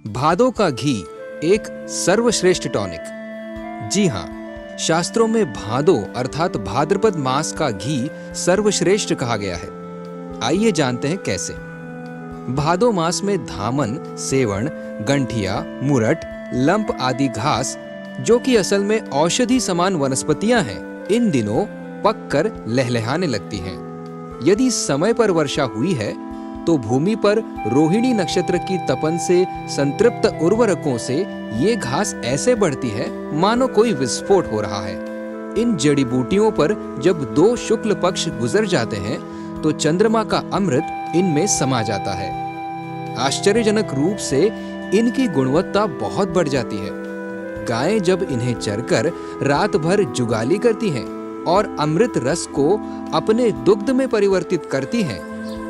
भादों का घी एक सर्वश्रेष्ठ टॉनिक। जी हाँ, शास्त्रों में भादों अर्थात भाद्रपद मास का घी सर्वश्रेष्ठ कहा गया है। आइए जानते हैं कैसे। भादों मास में धामन, सेवण, गंठिया, मुरट, लंप आदि घास, जो कि असल में औषधि समान वनस्पतियां हैं, इन दिनों पककर लहलहाने लगती हैं। यदि समय पर वर्षा हुई है तो भूमि पर रोहिणी नक्षत्र की तपन से संतृप्त उर्वरकों से ये घास ऐसे बढ़ती है मानो कोई विस्फोट हो रहा है। इन जड़ी बूटियों पर जब 2 शुक्ल पक्ष गुजर जाते हैं तो चंद्रमा का अमृत इनमें समा जाता है। आश्चर्यजनक रूप से इनकी गुणवत्ता बहुत बढ़ जाती है। गायें जब इन्हें चरकर रात भर जुगाली करती हैं और अमृत रस को अपने दुग्ध में परिवर्तित करती हैं,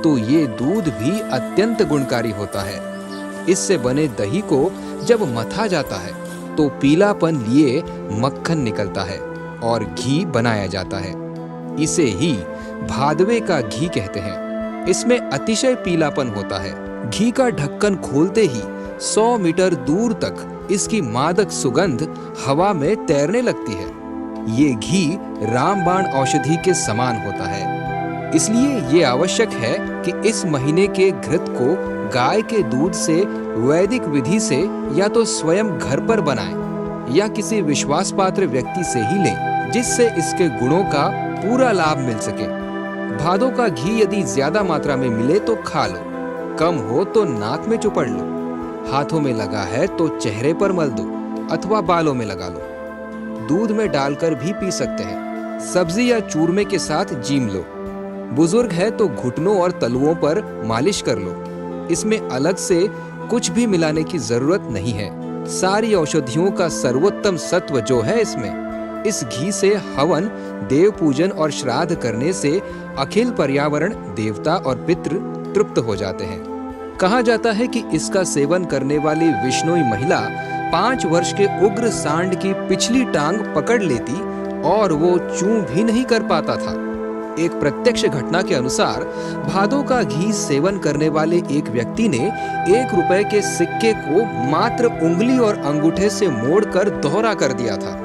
तो ये दूध भी अत्यंत गुणकारी होता है। इससे बने दही को जब मथा जाता है तो पीलापन लिए मक्खन निकलता है और घी बनाया जाता है। इसे ही भादवे का घी कहते हैं। इसमें अतिशय पीलापन होता है। घी का ढक्कन खोलते ही 100 मीटर दूर तक इसकी मादक सुगंध हवा में तैरने लगती है। ये घी रामबाण औषधि के समान होता है। इसलिए ये आवश्यक है कि इस महीने के घृत को गाय के दूध से वैदिक विधि से या तो स्वयं घर पर बनाएं या किसी विश्वास पात्र व्यक्ति से ही लें, जिससे इसके गुणों का पूरा लाभ मिल सके। भादों का घी यदि ज्यादा मात्रा में मिले तो खा लो, कम हो तो नाक में चुपड़ लो, हाथों में लगा है तो चेहरे पर मल दो अथवा बालों में लगा लो। दूध में डालकर भी पी सकते हैं। सब्जी या चूरमे के साथ जीम लो। बुजुर्ग है तो घुटनों और तलुओं पर मालिश कर लो। इसमें अलग से कुछ भी मिलाने की जरूरत नहीं है। सारी औषधियों का सर्वोत्तम सत्व जो है इसमें। इस घी से हवन, देव पूजन और श्राद्ध करने से अखिल पर्यावरण, देवता और पितृ तृप्त हो जाते हैं। कहा जाता है कि इसका सेवन करने वाली विष्णोई महिला 5 वर्ष के उग्र सांड की पिछली टांग पकड़ लेती और वो चूं भी नहीं कर पाता था। एक प्रत्यक्ष घटना के अनुसार भादों का घी सेवन करने वाले एक व्यक्ति ने 1 रुपए के सिक्के को मात्र उंगली और अंगूठे से मोड़कर दोहरा कर दिया था।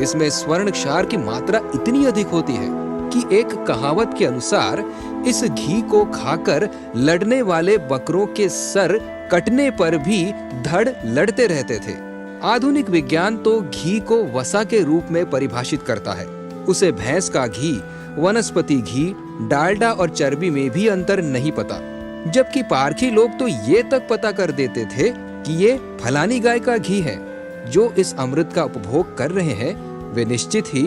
इसमें स्वर्ण क्षार की मात्रा इतनी अधिक होती है कि एक कहावत के अनुसार इस घी को खाकर लड़ने वाले बकरों के सर कटने पर भी धड़ लड़ते रहते थे। आधुनिक विज्ञान तो घी को वसा के रूप में परिभाषित करता है। उसे भैंस का घी, वनस्पति घी, डालडा और चर्बी में भी अंतर नहीं पता। जबकि पारखी लोग तो ये तक पता कर देते थे कि ये फलानी गाय का घी है। जो इस अमृत का उपभोग कर रहे हैं वे निश्चित ही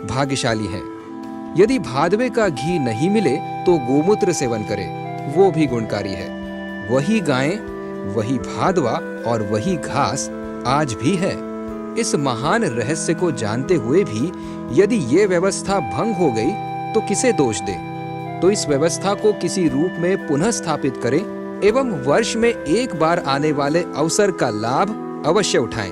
भाग्यशाली हैं। यदि भादवे का घी नहीं मिले तो गोमूत्र सेवन करें, वो भी गुणकारी है। वही गायें, वही भादवा और वही घास आज भी है। इस महान रहस्य को जानते हुए भी यदि ये व्यवस्था भंग हो गई तो किसे दोष दें? तो इस व्यवस्था को किसी रूप में पुनः स्थापित करें एवं वर्ष में एक बार आने वाले अवसर का लाभ अवश्य उठाएं।